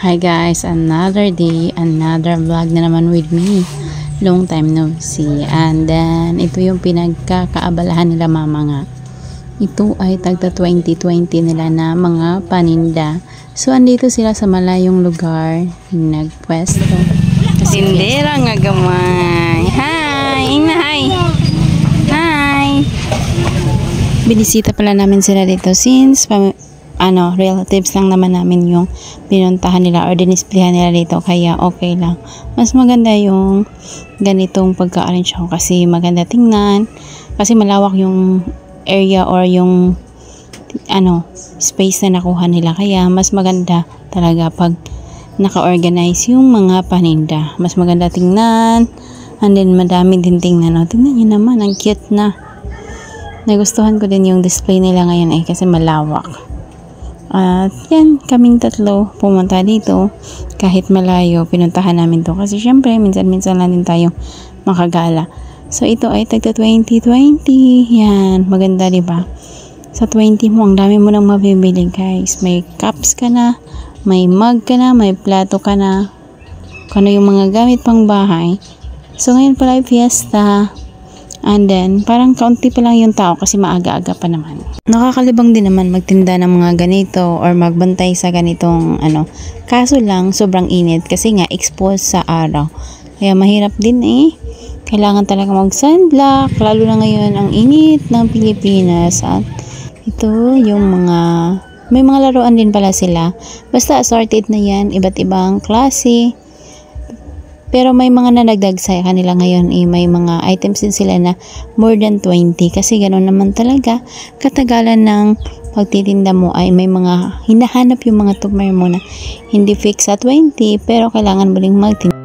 Hi guys, another day, another vlog na naman with me. Long time no see. And then, ito yung pinagkakaabalahan nila mama nga. Ito ay tagta 2020 nila na mga paninda. So, andito sila sa malayong lugar, nagpwesto. Sindera nga gamay. Hi! Hi! Hi! Binisita pala namin sila dito since relatives lang naman namin yung pinuntahan nila or dinisplayhan nila dito, kaya okay lang. Mas maganda yung ganitong pagka-arrange ako kasi maganda tingnan, kasi malawak yung area or yung space na nakuha nila, kaya mas maganda talaga pag naka-organize yung mga paninda. Mas maganda tingnan, and then madami din tingnan. Tingnan nyo naman, ang cute na. Nagustuhan ko din yung display nila ngayon kasi malawak. At yan, kaming tatlo pumunta dito kahit malayo, pinuntahan namin to kasi syempre minsan-minsan lang din tayo makagala. So ito ay tagta 2020. Yan, maganda diba? Sa 20 mo, ang dami mo nang mabibili guys. May cups ka na, may mug ka na, may plato ka na, kung ano yung mga gamit pang bahay. So ngayon pala ay fiesta. And then, parang kaunti pa lang yung tao kasi maaga-aga pa naman. Nakakalibang din naman magtinda ng mga ganito or magbantay sa ganitong Kaso lang, sobrang init kasi nga exposed sa araw. Kaya mahirap din Kailangan talaga mag-sunblock, lalo na ngayon ang init ng Pilipinas. At ito yung may mga laruan din pala sila. Basta assorted na yan, iba't ibang klase. Pero may mga nanagdag sa kanila ngayon may mga items din sila na more than 20 kasi ganoon naman talaga katagalan ng pagtitinda mo ay may mga hinahanap yung mga tumer mo na hindi fix sa 20 pero kailangan mo ring magtinda.